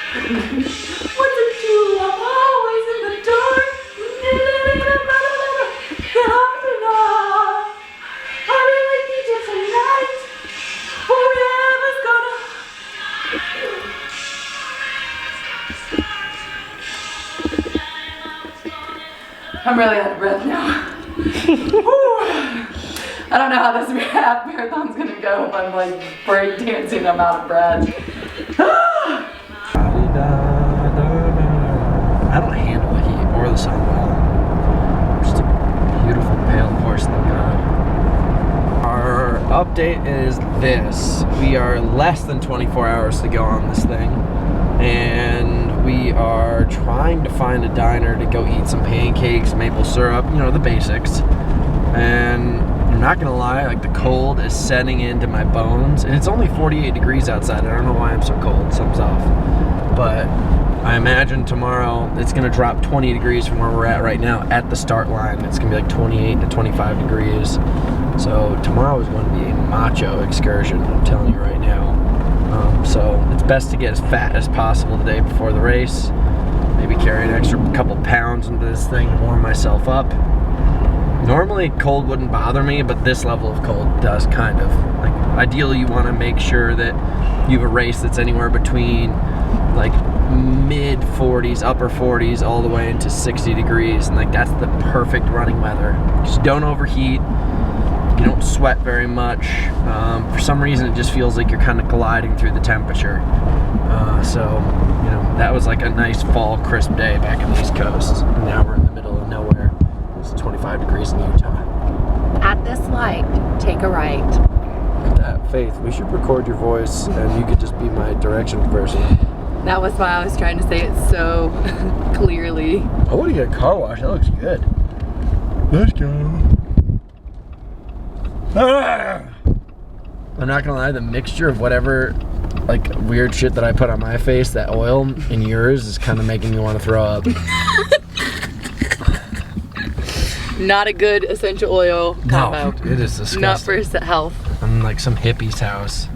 What's a tulip? Always in the dark. I really need you tonight. Forever's gonna. I'm really out of breath now. I don't know how this half marathon's gonna go if I'm like break dancing. I'm out of breath. I don't handle the heat or the sun well. I'm just a beautiful pale horse in the god. Our update is this. We are less than 24 hours to go on this thing. And we are trying to find a diner to go eat some pancakes, maple syrup, you know, the basics. And I'm not gonna lie, like the cold is setting into my bones. And it's only 48 degrees outside. I don't know why I'm so cold, something's off. But I imagine tomorrow it's gonna drop 20 degrees from where we're at right now at the start line. It's gonna be like 28 to 25 degrees. So tomorrow is going to be a macho excursion, I'm telling you right now. So it's best to get as fat as possible the day before the race. Maybe carry an extra couple pounds into this thing to warm myself up. Normally cold wouldn't bother me, but this level of cold does kind of. Like, ideally you want to make sure that you have a race that's anywhere between like mid 40s, upper 40s, all the way into 60 degrees, and like that's the perfect running weather. Just don't overheat. You don't sweat very much. For some reason, it just feels like you're kind of gliding through the temperature. So, you know, that was like a nice fall, crisp day back in the East Coast. And now we're in the middle of nowhere. It's 25 degrees in Utah. At this light, take a right. Look at that, Faith. We should record your voice, and you could just be my directions person. That was why I was trying to say it so clearly. I want to get a car wash. That looks good. Let's go. I'm not gonna lie, the mixture of whatever like weird shit that I put on my face, that oil, and yours is kind of making me want to throw up. Not a good essential oil combo. No, it is disgusting. Not for health. I'm like some hippie's house.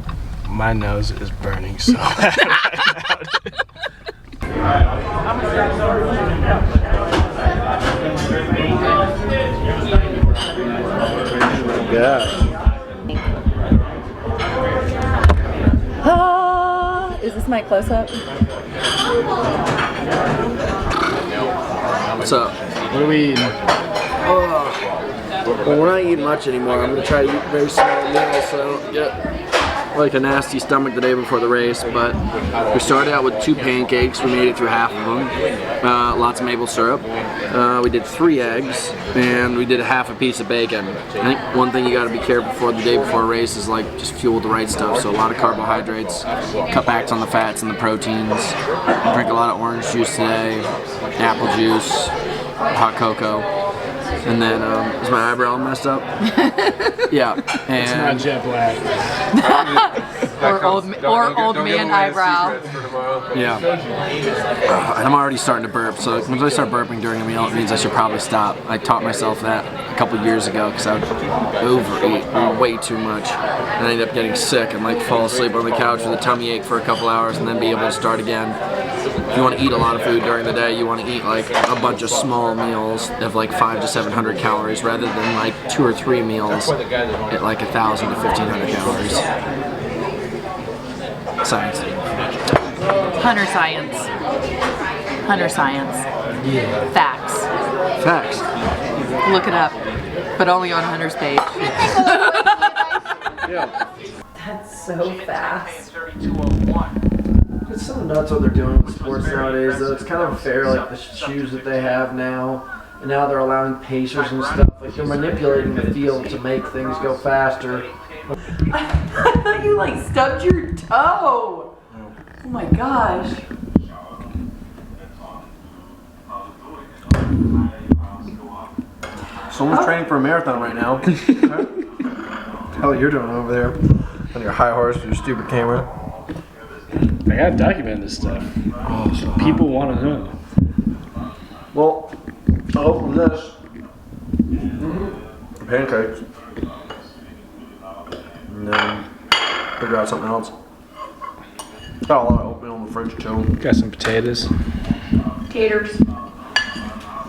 My nose is burning so bad Yeah. Is this my close-up? What's up? What are we eating? Well, we're not eating much anymore. I'm gonna try to eat very small meals so I don't get like a nasty stomach the day before the race. But we started out with 2 pancakes. We made it through half of them. Lots of maple syrup. We did 3 eggs, and we did a half a piece of bacon. I think one thing you got to be careful for the day before a race is like just fuel with the right stuff. So a lot of carbohydrates, cut backs on the fats and the proteins. Drink a lot of orange juice today, apple juice, hot cocoa. And then, is my eyebrow messed up? Yeah. And It's not jet black. Or old man eyebrow. yeah. And I'm already starting to burp, so once I start burping during a meal, it means I should probably stop. I taught myself that a couple years ago because I would overeat way too much. And I ended up getting sick and like fall asleep on the couch with a tummy ache for a couple hours and then be able to start again. If you want to eat a lot of food during the day, you want to eat like a bunch of small meals of like 500 to 700 calories rather than like 2 or 3 meals at like 1,000 to 1,500 calories. Science. Hunter science. Hunter science. Yeah. Facts. Facts. Look it up, but only on Hunter's page. Yeah. That's so fast. It's so nuts what they're doing with sports nowadays, though. It's kind of unfair, like the shoes that they have now, and now they're allowing pacers and stuff. Like they're manipulating the field to make things go faster. I thought you like stubbed your toe. Oh my gosh. Someone's training for a marathon right now. Hell, you're doing over there on your high horse with your stupid camera. I gotta document this stuff. Oh, so People want to know. well, I'll open this. Pancakes. And then figure out something else. Got a lot of oatmeal in the French too. Got some potatoes. Taters.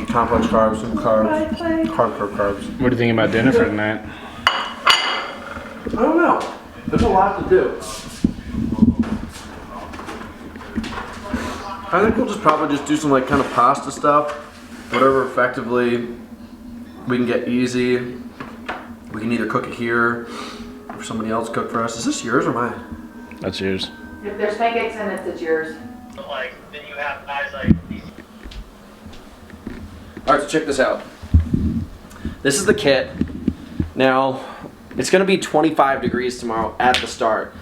Complex carbs, some carbs. Carbs. What do you think about dinner for tonight? I don't know. There's a lot to do. I think we'll just probably just do some like kind of pasta stuff. Whatever effectively we can get easy. We can either cook it here or somebody else cook for us. Is this yours or mine? That's yours. If there's pancakes in it, it's yours. Like, then you have guys like these. Alright, so check this out. This is the kit. Now, it's going to be 25 degrees tomorrow at the start.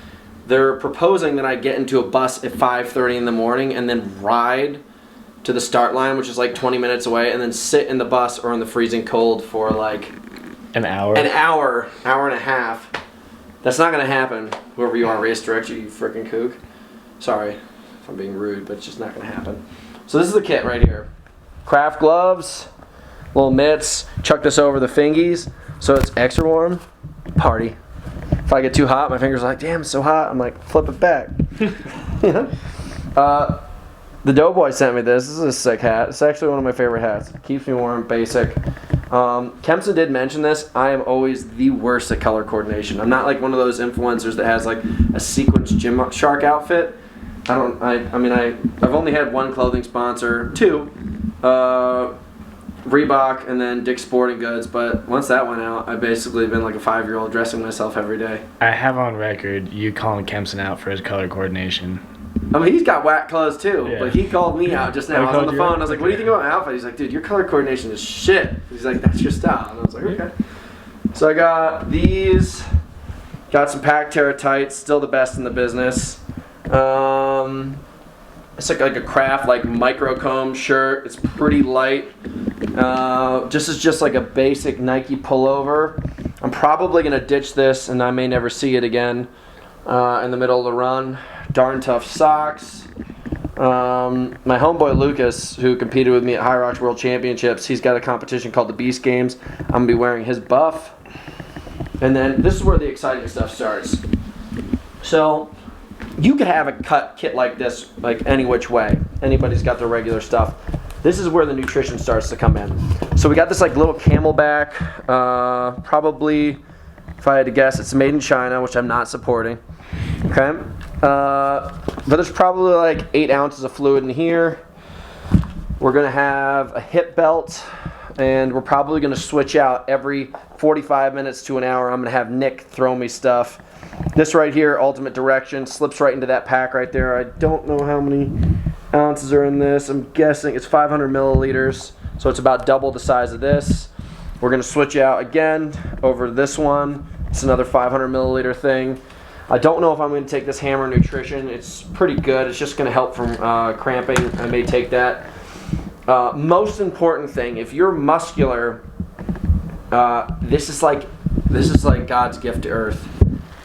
They're proposing that I get into a bus at 5:30 in the morning and then ride to the start line, which is like 20 minutes away, and then sit in the bus or in the freezing cold for like An hour. an hour and a half. That's not going to happen. Whoever you are, race director, you freaking kook. Sorry if I'm being rude, but it's just not going to happen. So this is the kit right here. Craft gloves, little mitts, chuck this over the fingies so it's extra warm. Party. If I get too hot, my fingers are like, damn, it's so hot. I'm like, flip it back. The Doughboy sent me this. This is a sick hat. It's actually one of my favorite hats. Keeps me warm, basic. Kempson did mention this. I am always the worst at color coordination. I'm not like one of those influencers that has like a sequence Gymshark outfit. I've only had one clothing sponsor, two, Reebok and then Dick's Sporting Goods, but once that went out, I've basically been like a 5-year-old dressing myself every day. I have on record you calling Kempson out for his color coordination. I mean, he's got whack clothes too, Yeah. but he called me out just now. I was on the phone, I was like, what do you think about my outfit? He's like, dude, your color coordination is shit. He's like, that's your style. And I was like, okay. So I got these, got some Pack Terra tights, still the best in the business. It's like a craft, like microcomb shirt. It's pretty light. Just like a basic Nike pullover. I'm probably gonna ditch this, and I may never see it again in the middle of the run. Darn tough socks. My homeboy Lucas, who competed with me at High Rocks World Championships, he's got a competition called the Beast Games. I'm gonna be wearing his buff. And then this is where the exciting stuff starts. So you could have a cut kit like this, like any which way. Anybody's got their regular stuff. This is where the nutrition starts to come in. So we got this like little Camelback, probably, if I had to guess, it's made in China, which I'm not supporting. Okay, but there's probably like 8 ounces of fluid in here. We're gonna have a hip belt, and we're probably gonna switch out every 45 minutes to an hour. I'm gonna have Nick throw me stuff. This right here, Ultimate Direction, slips right into that pack right there. I don't know how many ounces are in this. I'm guessing it's 500 milliliters, so it's about double the size of this. We're gonna switch out again over to this one. It's another 500 milliliter thing. I don't know if I'm going to take this Hammer Nutrition. It's pretty good. It's just going to help from cramping. I may take that. Most important thing, if you're muscular, this is like God's gift to earth,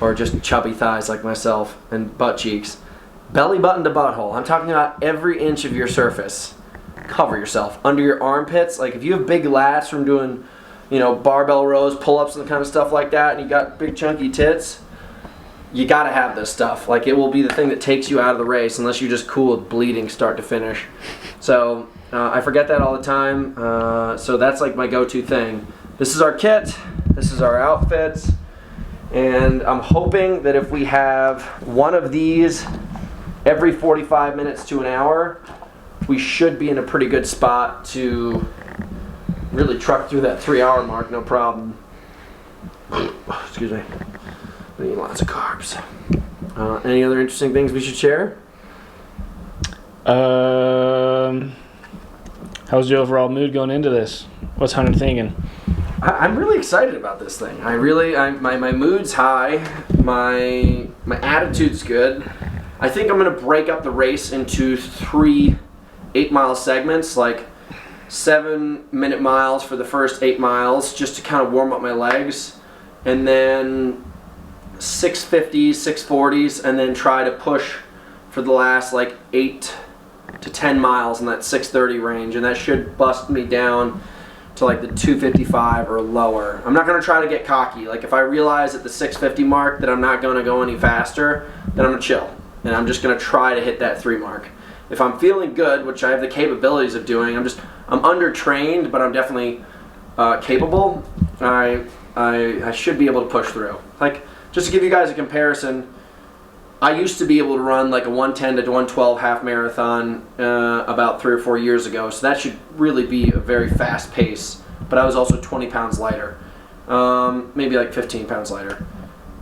or just chubby thighs like myself and butt cheeks. Belly button to butthole. I'm talking about every inch of your surface. Cover yourself. Under your armpits, like if you have big lats from doing, barbell rows, pull-ups and kind of stuff like that, and you got big chunky tits, you gotta have this stuff. Like, it will be the thing that takes you out of the race unless you just cool with bleeding start to finish. So I forget that all the time. So that's like my go-to thing. This is our kit. This is our outfits. And I'm hoping that if we have one of these every 45 minutes to an hour, we should be in a pretty good spot to really truck through that 3-hour mark, no problem. Excuse me. We need lots of carbs. Any other interesting things we should share? How's your overall mood going into this? What's Hunter thinking? I'm really excited about this thing. My mood's high. My attitude's good. I think I'm gonna break up the race into 3 8-mile segments, like 7-minute miles for the first 8 miles, just to kind of warm up my legs, and then 650s, 640s, and then try to push for the last like 8 to 10 miles in that 630 range, and that should bust me down to like the 255 or lower. I'm not going to try to get cocky. Like, if I realize at the 650 mark that I'm not going to go any faster, then I'm going to chill. and I'm just gonna try to hit that 3 mark. If I'm feeling good, which I have the capabilities of doing, I'm under-trained, but I'm definitely capable. I should be able to push through. Like, just to give you guys a comparison, I used to be able to run like a 110 to 112 half marathon about 3 or 4 years ago, so that should really be a very fast pace, but I was also 20 pounds lighter, maybe like 15 pounds lighter.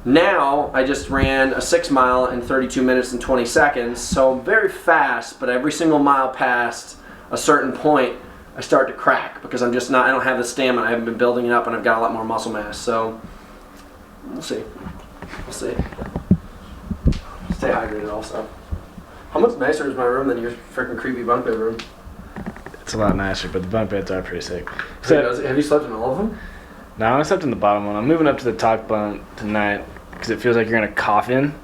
Now, I just ran a 6 mile in 32 minutes and 20 seconds, so I'm very fast, but every single mile past a certain point, I start to crack because I don't have the stamina. I haven't been building it up, and I've got a lot more muscle mass, so we'll see. We'll see. Stay hydrated also. How much nicer is my room than your freaking creepy bunk bed room? It's a lot nicer, but the bunk beds are pretty sick. Have you slept in all of them? No, I only slept in the bottom one. I'm moving up to the top bunk tonight because it feels like you're in a coffin.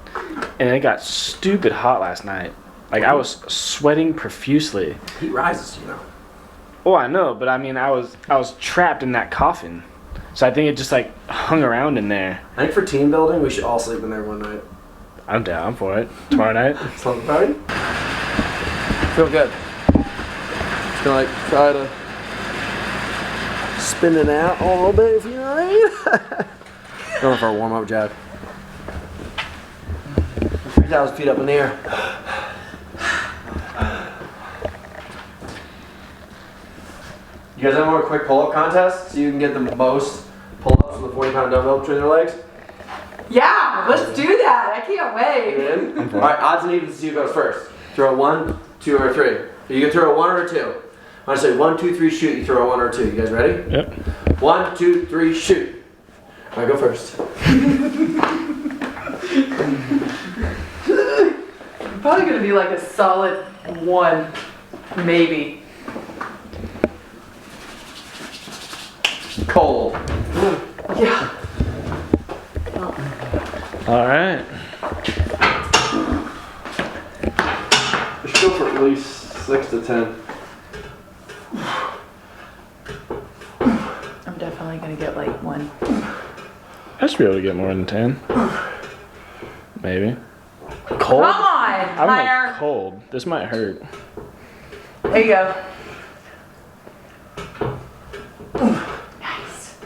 And it got stupid hot last night. Like, I was sweating profusely. Heat rises, you know. Oh, I know, but I mean, I was trapped in that coffin. So I think it just, like, hung around in there. I think for team building, we should all sleep in there one night. I'm down for it. Tomorrow night. Slumber party? Feel good. Just gonna, like, try to spin it out a little bit, if you know what I mean. Going for a warm-up jab. 3,000 feet up in the air. You guys have more quick pull-up contest so you can get the most pull-ups with a 40-pound dumbbell between their legs? Yeah, let's do that. I can't wait. You in? Alright, odds and evens to see who goes first. Throw a 1, 2, or 3. You can throw a 1 or a 2. When I say 1, 2, 3, shoot, you throw a 1 or a 2. You guys ready? Yep. 1, 2, 3, shoot. Alright, go first. Probably gonna be like a solid 1, maybe. Cold. Yeah. All right. We should go for at least 6 to 10. I'm definitely gonna get like 1. I should be able to get more than 10. Maybe. Cold? Come on, I'm higher. like cold. This might hurt. There you go. Nice.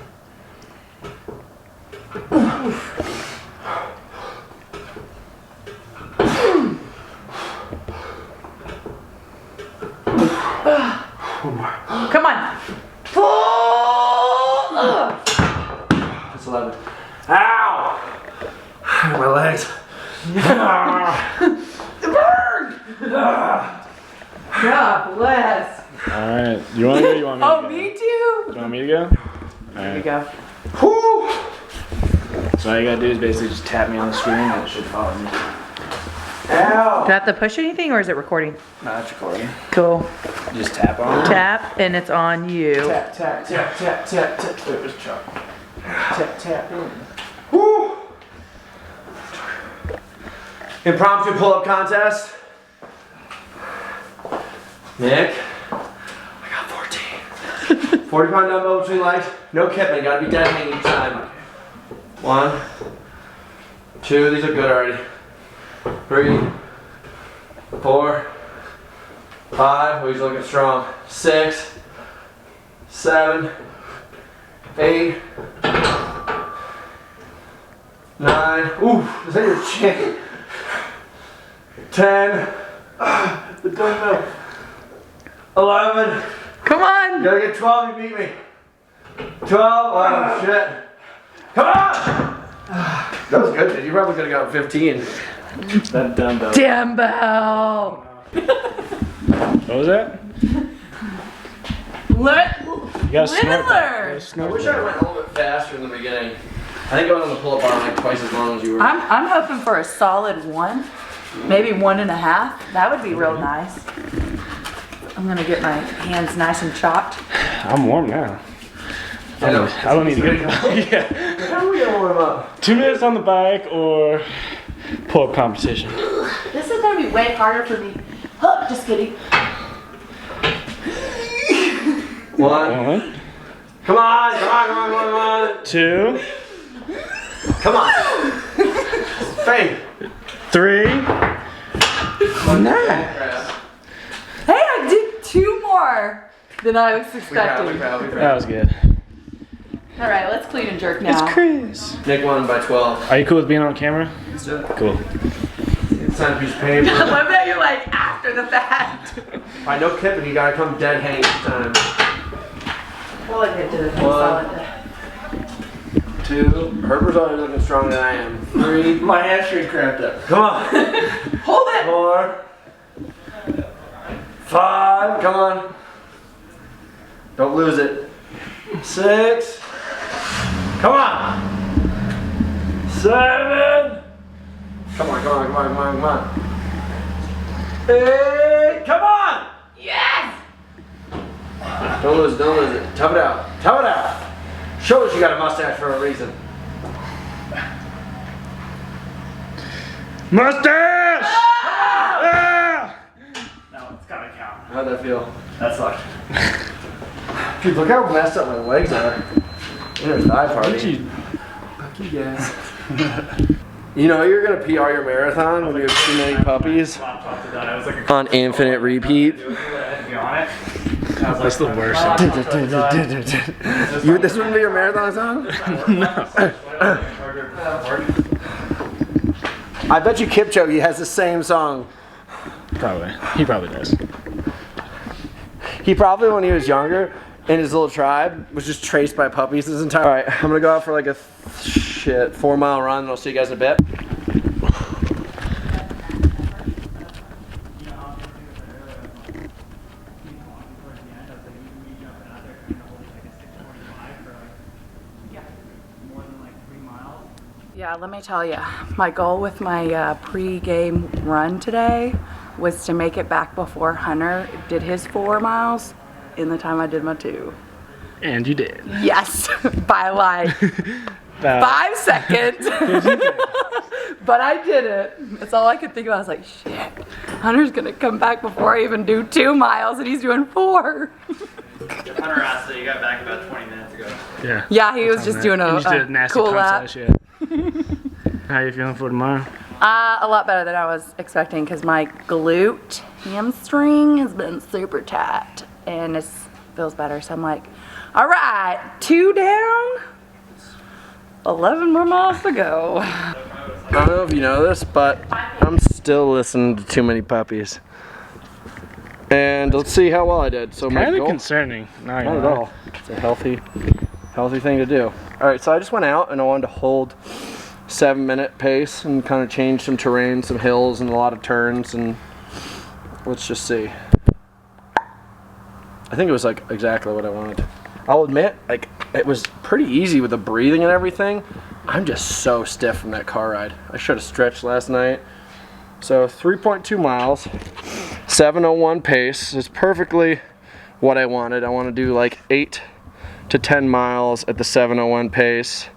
Come on. That's 11. Ow! My legs. It burned! God bless. All right. You want to go? You want me to Oh, go? me too? You want me to go? All There you right. go. Whew! So all you gotta do is basically just tap me on the screen and it should follow me. Do I have to push anything or is it recording? No, it's recording. Cool. You just tap on it. Tap and it's on you. Tap, tap, tap, tap, tap, tap. Wait, where's Chuck? Tap, tap. Whew! Impromptu pull-up contest. Nick, I got 14. 40-pound dumbbell between legs. No kipping, gotta be dead hanging each time. 1, 2, these are good already. 3, 4, 5, oh, he's looking strong. 6, 7, 8, 9, ooh, is that your chin? 10, the dumbbell. 11, Come on. you gotta get 12, you beat me. 12, oh shit. Come on! That was good, dude. You probably could have got 15. That dumbbell. Dumbbell. What was that? Let, You gotta live snort and that. You learn. gotta I snort wish that. I went a little bit faster in the beginning. I think I went on the pull-up bar like twice as long as you were. I'm hoping for a solid 1, maybe 1.5. That would be real nice. I'm gonna get my hands nice and chopped. I'm warm now. I know. I don't need to get yeah. How are we gonna warm up? 2 minutes on the bike or pull-up competition. This is gonna be way harder for me. Oh, just kidding. 1. 1, Come on, come on, come on, come on. 2, Come on. Faith. 3, Nice. Hey, I did 2 more than I was expecting. That was good. All right, let's clean and jerk now. It's Chris. Nick won by 12. Are you cool with being on camera? Let's do it. Cool. It's time to piece of paper. I love that you're like after the fact. Alright, no kidding. You gotta come dead hang each time. We'll let you do the thing 1, solid. 2. Herbert's always looking stronger than I am. 3. My hamstring cramped up. Come on. Hold it. 4. 5. Come on. Don't lose it. 6. Come on. 7. Come on, come on, come on, come on, come on. 8. Come on. Yes. Don't lose it, don't lose it. Tough it out. Tough it out. Show us you got a mustache for a reason. Mustache! Ah! No, it's gotta count. How'd that feel? That sucked. Dude, look how messed up my legs are. Inner thigh party. Fuck you guys. You know you're gonna PR your marathon when you have too many puppies Laptop to die. I was like, on infinite repeat. I had to be on it. I was That's the like, worst. This wouldn't be your marathon song? I bet you Kipchoge has the same song. Probably. He probably does. He probably, when he was younger, in his little tribe, was just traced by puppies his entire. All right, I'm gonna go out for like a 4-mile run, and I'll see you guys in a bit. Yeah, let me tell you, my goal with my pre-game run today was to make it back before Hunter did his 4 miles in the time I did my 2. And you did. Yes, by like 5 seconds. But I did it. That's all I could think about. I was like, shit, Hunter's gonna come back before I even do 2 miles and he's doing 4. Hunter asked that you got back about 20 minutes ago. Yeah. Yeah, he was just doing You a just did a nasty cool pump lap. shit. How you feeling for tomorrow? A lot better than I was expecting because my glute hamstring has been super tight and it feels better. So I'm like, all right, 2 down, 11 more miles to go. I don't know if you know this, but I'm still listening to Too Many Puppies. And let's see how well I did. So my Kind of goal, concerning. not at all. It's a healthy thing to do. All right, so I just went out and I wanted to hold 7-minute pace and kind of change some terrain, some hills and a lot of turns, and let's just see. I think it was like exactly what I wanted. I'll admit, like it was pretty easy with the breathing and everything. I'm just so stiff from that car ride. I should have stretched last night. So 3.2 miles, 7:01 pace is perfectly what I wanted. I want to do like 8 to 10 miles at the 7:01 pace.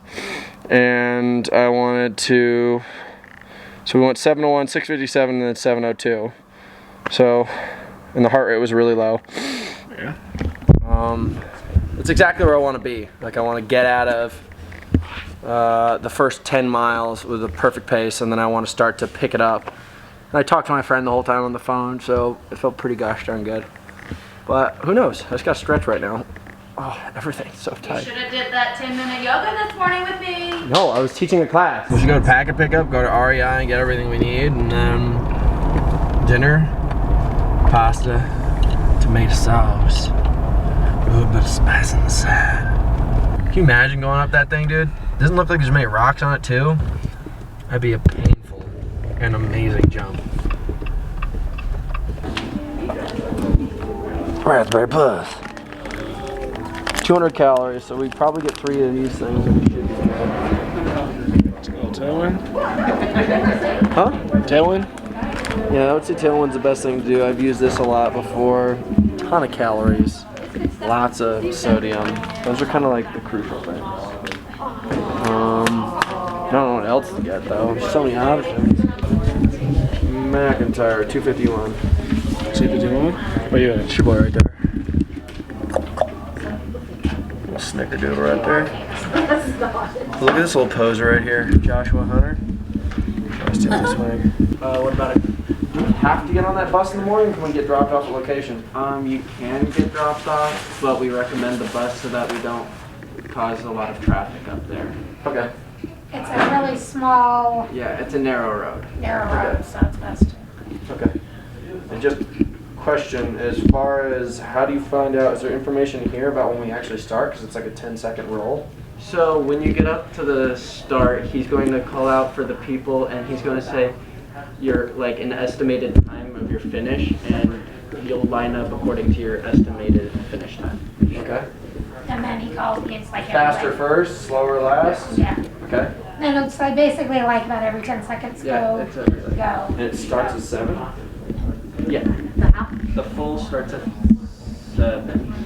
And I wanted to, so we went 7:01, 6:57, and then 7:02. So, and the heart rate was really low. Yeah. It's exactly where I want to be. Like I want to get out of the first 10 miles with a perfect pace, and then I want to start to pick it up. And I talked to my friend the whole time on the phone, so it felt pretty gosh darn good. But who knows? I just got to stretch right now. Oh, everything's so You tight. should have did that 10-minute yoga this morning with me. No, I was teaching a class. We should go to Pack and Pick Up, go to REI and get everything we need, and then dinner, pasta, tomato sauce, a little bit of spice on the side. Can you imagine going up that thing, dude? Doesn't look like there's many rocks on it too. That'd be a painful and amazing jump. Raspberry Plus. 200 calories, so we probably get 3 of these things. Let's go tailwind. Huh? Tailwind? Yeah, I would say tailwind's the best thing to do. I've used this a lot before. Ton of calories, lots of sodium. Those are kind of like the crucial things. I don't know what else to get though. There's so many options. Mcintyre 251. 251? Where you at? It's your boy right there. Little snickerdoodle right there. Look at this little poser right here, Joshua Hunter. Nice to swing. what about it? Do we have to get on that bus in the morning? Or can we get dropped off at location? You can get dropped off, but we recommend the bus so that we don't cause a lot of traffic up there. Okay. It's a really small, Yeah, it's a narrow road. narrow road, so it's best. Okay. And just question, as far as how do you find out, is there information here about when we actually start? Because it's like a 10-second roll. So when you get up to the start, he's going to call out for the people and he's going to say your like an estimated time of your finish, and you'll line up according to your estimated finish time. Okay. And then he calls, it's like Faster every, first, slower last? yeah. Okay. And it's like basically like about every 10 seconds Yeah, it's every go. And it starts at 7? Yeah, The how? the full starts at 7.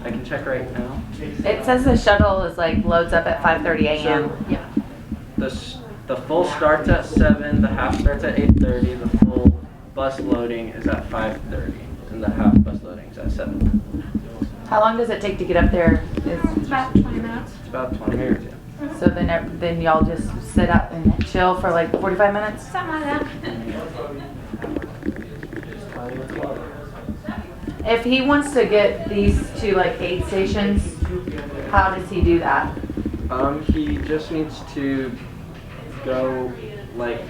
I can check right now. It says the shuttle is like loads up at 5:30 a.m. The full starts at 7, the half starts at 8:30, the full bus loading is at 5:30, and the half bus loading is at 7. How long does it take to get up there? It's about 20 minutes. It's about 20 minutes, yeah. So then y'all just sit up and chill for like 45 minutes? Something like that. If he wants to get these to like aid stations, how does he do that? He just needs to go, like,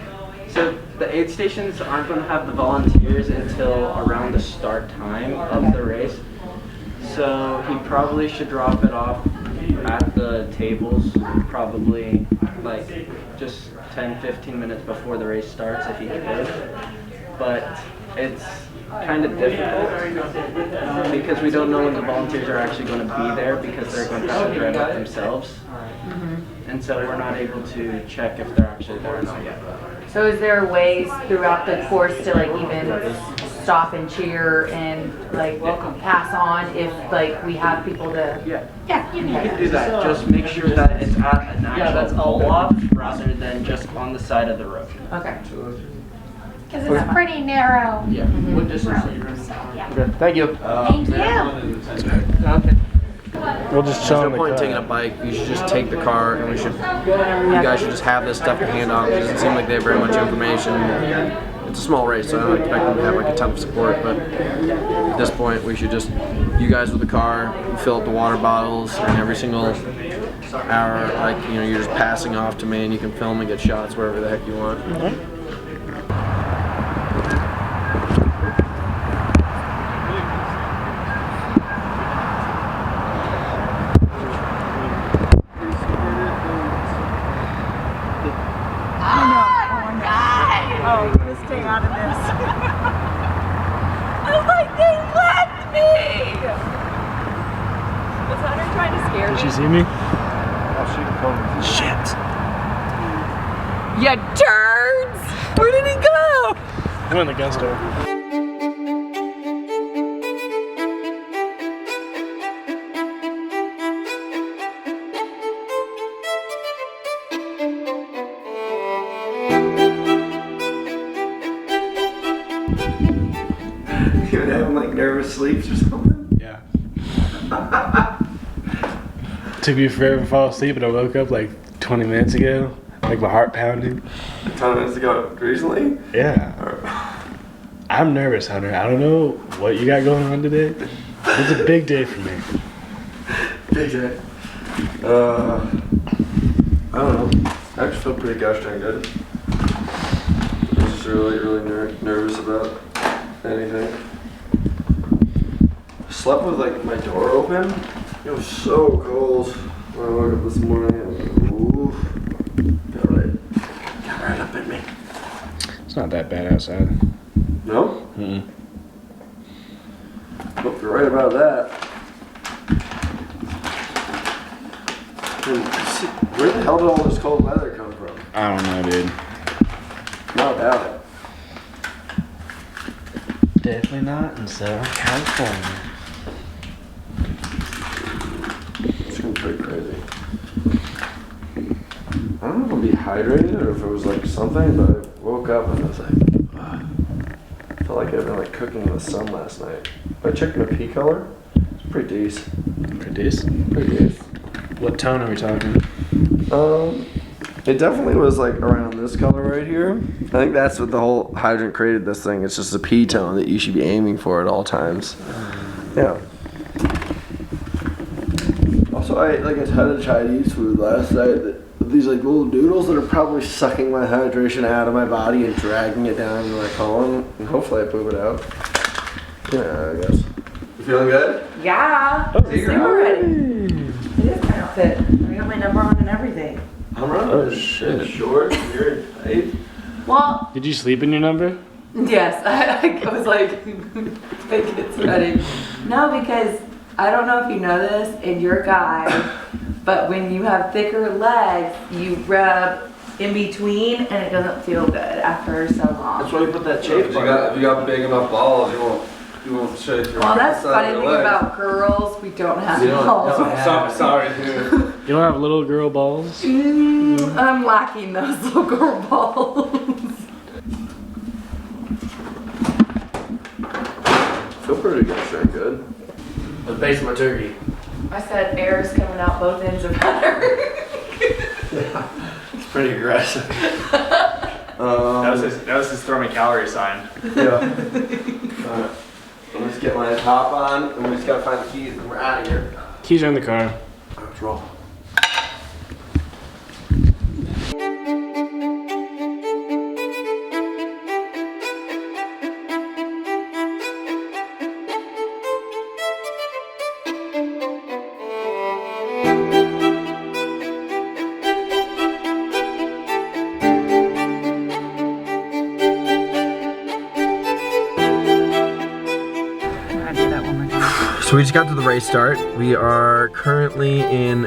so the aid stations aren't going to have the volunteers until around the start time of the race. So he probably should drop it off at the tables, probably like just 10-15 minutes before the race starts if he could. But it's kind of difficult because we don't know when the volunteers are actually going to be there because they're going to have to drive it themselves. And so we're not able to check if they're actually there or not yet. So is there ways throughout the course to like even stop and cheer and like pass on if like we have people to? Yeah. Yeah, you You can can do that. Just make sure that it's at an actual pull off rather than just on the side of the road. Okay. because it's pretty narrow. Yeah. What distance are you road, running? so, yeah. Okay, thank you. Thank you. Okay. We'll just There's chill no in the point in car. taking a bike. You should just take the car, and you guys should just have this stuff to hand out. It doesn't seem like they have very much information. It's a small race, so I don't expect them to have like a ton of support. But at this point, we should just, you guys with the car, you fill up the water bottles, and every single hour, like you're just passing off to me, and you can film and get shots wherever the heck you want. Oh, I'm gonna stay out of this. I was like, they left me! Was Hunter trying to scare me? Did you see me? Shit. You turds! Where did he go? I'm in the gun store. You been having like nervous sleeps or something? Yeah. Took me forever to fall asleep, but I woke up like 20 minutes ago. Like my heart pounding. 10 minutes ago recently? Yeah. I'm nervous, Hunter. I don't know what you got going on today. It's a big day for me. Big day. I don't know. I actually feel pretty gosh dang good. I'm just really nervous about anything. Slept with like my door open. It was so cold when I woke up this morning. I was like, ooh, got right up in me. It's not that bad outside. No? Mm-mm. Hope you're right about that. And see, where the hell did all this cold weather come from? I don't know, dude. Not about it. Definitely not in Southern California. It's gonna be pretty crazy. I don't know if I'm dehydrated or if it was like something, but I woke up and I was like, ugh. I felt like I'd been like cooking in the sun last night. I checked my pee color. It's pretty decent. Pretty decent. Pretty decent. What tone are we talking? It definitely was like around this color right here. I think that's what the whole hydrant created this thing. It's just a P tone that you should be aiming for at all times. Yeah. Also, I had a Chinese food last night. These like little noodles that are probably sucking my hydration out of my body and dragging it down into my colon. And hopefully I poop it out. Yeah, I guess. You feeling good? Yeah. Oh, Super ready. It is my outfit. I got my number on and everything. I'm running. Oh, shit. Short, you're tight. Well, Did you sleep in your number? yes. I was like, it's ready. No, because I don't know if you know this, and you're a guy, but when you have thicker legs, you rub in between, and it doesn't feel good after so long. That's why you put that chafe If you got big enough balls, you won't shake your Well, that's the side funny of thing your legs. about girls. We don't have You don't- balls. no, sorry, dude. You don't have little girl balls? I'm lacking those little girl balls. Feel pretty good, sure, good. The base of my turkey. I said air's coming out both ends of her. It's pretty aggressive. That was his throw me calorie sign. Yeah. Alright. Let's get my top on, and we just gotta find the keys, and we're out of here. Keys are in the car. Let's roll. So we just got to the race start. We are currently in,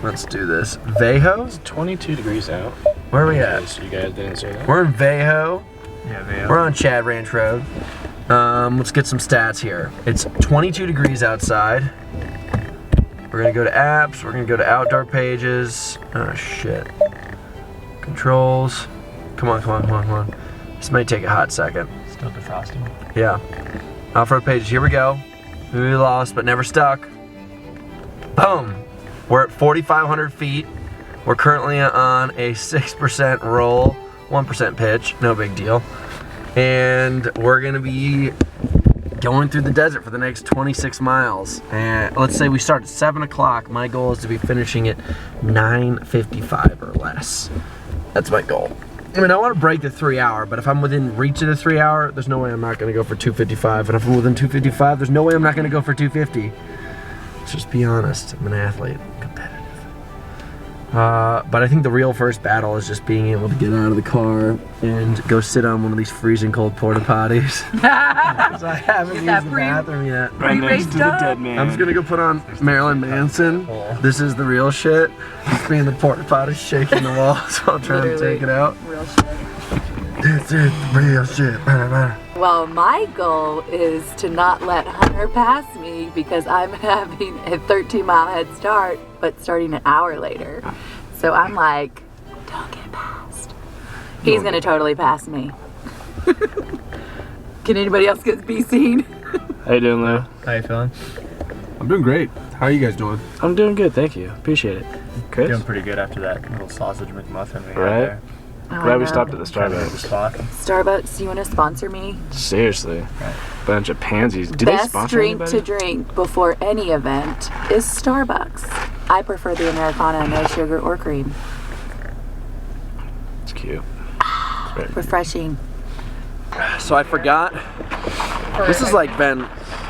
let's do this, Vejo? It's 22 degrees out. Where are we at? You guys didn't say that? We're in Vejo. Yeah, We're on Chad Ranch Road. Let's get some stats here. It's 22 degrees outside. We're gonna go to apps. We're gonna go to outdoor pages. Oh shit. Controls. Come on. This might take a hot second. Still defrosting. Yeah. Off-road pages, here we go. We lost, but never stuck. Boom. We're at 4,500 feet. We're currently on a 6% roll, 1% pitch, no big deal. And we're gonna be going through the desert for the next 26 miles. And let's say we start at 7 o'clock. My goal is to be finishing at 9:55 or less. That's my goal. I mean, I want to break the 3 hour, but if I'm within reach of the 3 hour, there's no way I'm not going to go for 2:55. And if I'm within 2:55, there's no way I'm not going to go for 2:50. Let's just be honest. I'm an athlete, competitive. But I think the real first battle is just being able to get out of the car and go sit on one of these freezing cold porta potties. Because I haven't used the bathroom yet. Right next to the dead man. I'm just gonna go put on Marilyn Manson. This is the real shit. Just being the porta potty shaking the walls while trying to take it out. Real shit. This is the real shit. Well, my goal is to not let Hunter pass me because I'm having a 13-mile head start, but starting an hour later. So I'm like, don't get passed. He's gonna totally pass me. Can anybody else be seen? How you doing, Lou? How you feeling? I'm doing great. How are you guys doing? I'm doing good, thank you. Appreciate it. Chris? Doing pretty good after that little sausage McMuffin we had Right? there. Oh, Glad I we know. stopped at the Trying to hit the Starbucks. spot. Starbucks, you want to sponsor me? Seriously. Bunch of pansies. Do they Best sponsor drink anybody? to drink before any event is Starbucks. I prefer the Americano, no sugar or cream. It's cute. Refreshing. So I forgot. This has like been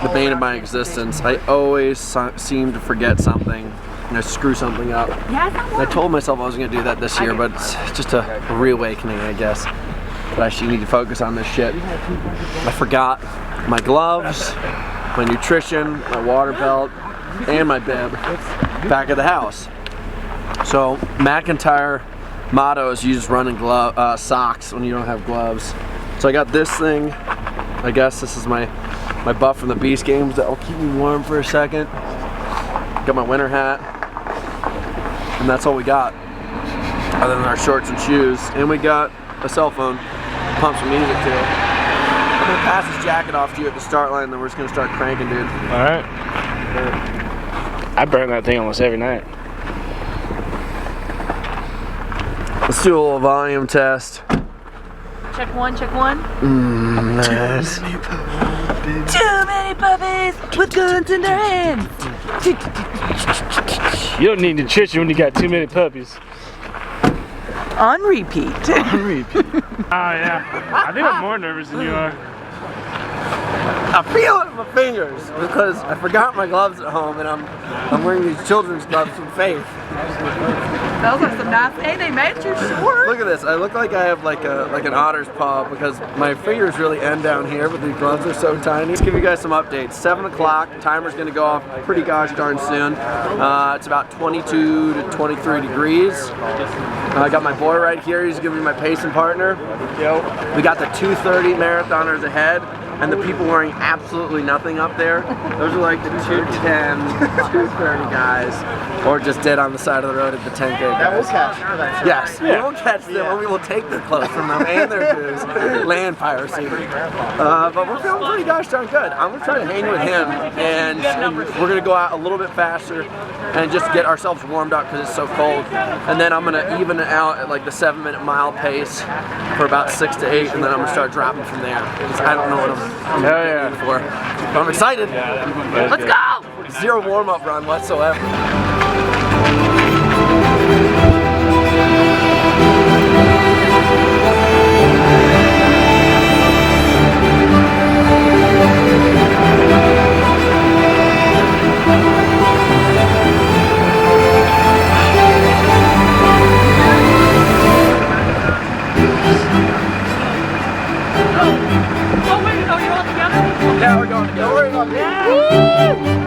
the bane of my existence. I always seem to forget something and I screw something up. Yeah, it's not And I told myself I was gonna do that this year, but it's just a reawakening, I guess. But I actually need to focus on this shit. I forgot my gloves, my nutrition, my water belt, and my bib back at the house. So Mcintyre motto is you just run in socks when you don't have gloves. So I got this thing. I guess this is my buff from the Beast Games that will keep me warm for a second. Got my winter hat. And that's all we got, other than our shorts and shoes. And we got a cell phone, pump some music to. I'm gonna pass this jacket off to you at the start line, then we're just gonna start cranking, dude. Alright. I burn that thing almost every night. Let's do a little volume test. Check one, check one. Nice. Too many puppies with guns in their hands. You don't need to chit when you got too many puppies. On repeat. On repeat. Oh yeah. I think I'm more nervous than you are. I feel it in my fingers because I forgot my gloves at home and I'm wearing these children's gloves from Faith. Those are some nice. Hey, they made you short. Look at this. I look like I have like an otter's paw because my fingers really end down here, but these gloves are so tiny. Let's give you guys some updates. 7 o'clock. Timer's gonna go off pretty gosh darn soon. It's about 22 to 23 degrees. I got my boy right here. He's giving me my pacing partner. We got the 2:30 marathoners ahead. And the people wearing absolutely nothing up there, those are like the 2:10, 2:30 guys, or just dead on the side of the road at the 10K guys. That will catch. Yes, we will catch them, and we will take their clothes from them and their dues. Land piracy. But we're feeling pretty gosh darn good. I'm gonna try to hang with him, and we're gonna go out a little bit faster and just get ourselves warmed up because it's so cold. And then I'm gonna even it out at like the 7-minute mile pace for about 6 to 8, and then I'm gonna start dropping from there. Because I don't know what I'm getting for. But I'm excited. Let's go! Zero warm-up run whatsoever. Yeah, we're going together. Don't worry about that.